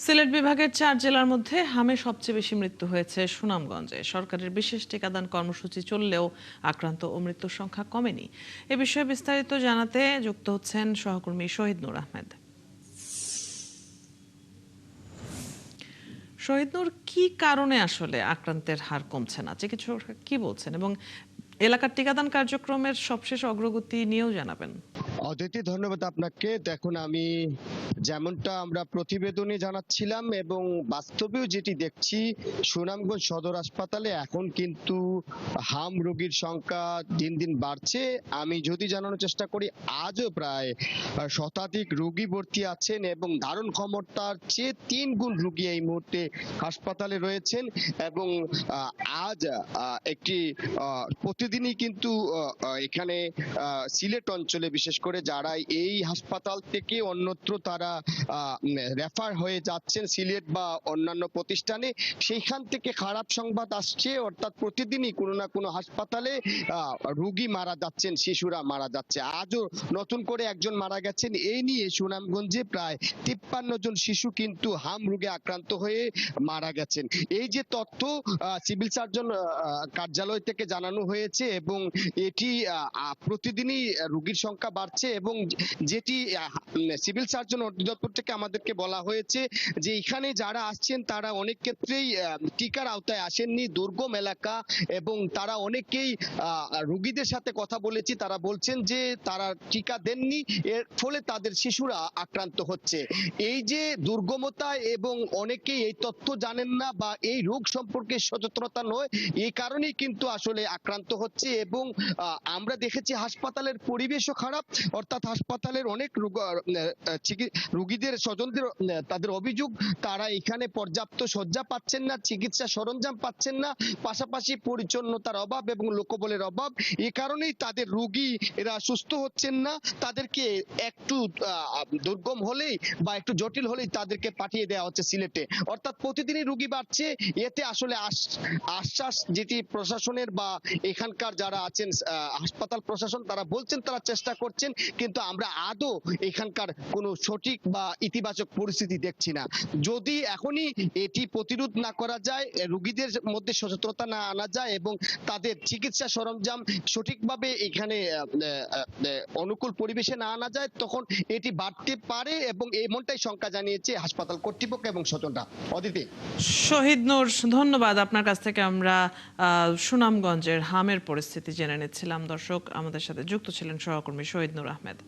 সিলেট বিভাগের 4 জেলার মধ্যে হামে সবচেয়ে বেশি মৃত্যু হয়েছে সুনামগঞ্জে। সরকারের বিশেষ টিকাদান কর্মসূচি চললেও আক্রান্ত ও মৃত্যুর সংখ্যা কমেনি। এ বিষয়ে বিস্তারিত জানাতে যুক্ত হচ্ছেন সহকর্মী শহীদ নূর আহমেদ। শহীদ নূর, কি কারণে আসলে আক্রান্তের হার কমছে না, চিকিৎসকরা কি বলছেন, এবং এলাকার টিকাদান কার্যক্রমের সবশেষ অগ্রগতি নিয়েও জানাবেন। অদিতি, ধন্যবাদ আপনাকে। দেখুন, আমি যেমনটা আমরা প্রতিবেদনে জানাচ্ছিলাম এবং বাস্তবেও যেটি দেখছি, সুনামগঞ্জ সদর হাসপাতালে এখন কিন্তু হাম রোগীর সংখ্যা দিন দিন বাড়ছে। আমি যদি জানানোর চেষ্টা করি, আজও প্রায় শতাধিক রোগী ভর্তি আছেন এবং ধারণ ক্ষমতার চেয়ে 3 গুণ রোগী এই মুহূর্তে হাসপাতালে রয়েছেন। এবং আজ একটি প্রতিদিনই কিন্তু এখানে সিলেট অঞ্চলে বিশেষ করে যারা এই হাসপাতাল থেকে অন্যত্র তারা রেফার হয়ে যাচ্ছেন সিলেট বা অন্যান্য প্রতিষ্ঠানে, সেইখান থেকে খারাপ সংবাদ আসছে। অর্থাৎ প্রতিদিনই কোনো না কোনো হাসপাতালে রোগী মারা যাচ্ছেন, শিশুরা মারা যাচ্ছে। আজও নতুন করে একজন মারা গেছেন। এই নিয়ে সুনামগঞ্জে প্রায় 53 জন শিশু কিন্তু হাম রোগে আক্রান্ত হয়ে মারা গেছেন। এই যে তথ্য সিভিল সার্জন কার্যালয় থেকে জানানো হয়েছে এবং এটি প্রতিদিনই রোগীর সংখ্যা বাড়ছে। এবং যেটি সিভিল সার্জন অধিদপ্তর থেকে আমাদেরকে বলা হয়েছে যে এখানে যারা আসছেন তারা অনেক ক্ষেত্রেই টিকার আওতায় আসেননি, দুর্গম এলাকা, এবং তারা অনেকেই রোগীদের সাথে কথা বলেছি, তারা বলছেন যে তারা টিকা দেননি, এর ফলে তাদের শিশুরা আক্রান্ত হচ্ছে। এই যে দুর্গমতা এবং অনেকেই এই তথ্য জানেন না বা এই রোগ সম্পর্কে সচেতনতা নয়, এই কারণেই কিন্তু আসলে আক্রান্ত হচ্ছে। এবং আমরা দেখেছি হাসপাতালের পরিবেশও খারাপ। অর্থাৎ হাসপাতালের অনেক রোগীদের স্বজনদের তাদের অভিযোগ, তারা এখানে পর্যাপ্ত শয্যা পাচ্ছেন না, চিকিৎসা সরঞ্জাম পাচ্ছেন না, পাশাপাশি পরিচ্ছন্নতার অভাব এবং লোকবলের অভাব। এই কারণেই তাদের রোগী এরা সুস্থ হচ্ছেন না। তাদেরকে একটু দুর্গম হলেই বা একটু জটিল হলেই তাদেরকে পাঠিয়ে দেওয়া হচ্ছে সিলেটে। অর্থাৎ প্রতিদিনই রোগী বাড়ছে। এতে আসলে আশ্বাস যেটি প্রশাসনের বা এখানকার যারা আছেন হাসপাতাল প্রশাসন, তারা বলছেন তারা চেষ্টা করছেন, কিন্তু আমরা আদৌ এখানকার কোনো সঠিক বা ইতিবাচক পরিস্থিতি দেখছি না। যদি এখনই এটি প্রতিরোধ না করা যায়, রোগীদের মধ্যে সচেতনতা না আনা যায় এবং তাদের চিকিৎসা সরঞ্জাম সঠিকভাবে এখানে অনুকূল পরিবেশে না আনা যায়, তখন এটি বাড়তে পারে এবং এমনটাই শঙ্কা জানিয়েছে হাসপাতাল কর্তৃপক্ষ এবং স্বজনরা। অদিতি। শহীদ নূর, ধন্যবাদ। আপনার কাছ থেকে আমরা সুনামগঞ্জের হামের পরিস্থিতি জেনে নিচ্ছিলাম। দর্শক, আমাদের সাথে যুক্ত ছিলেন সহকর্মী শহীদ নূর আহমেদ।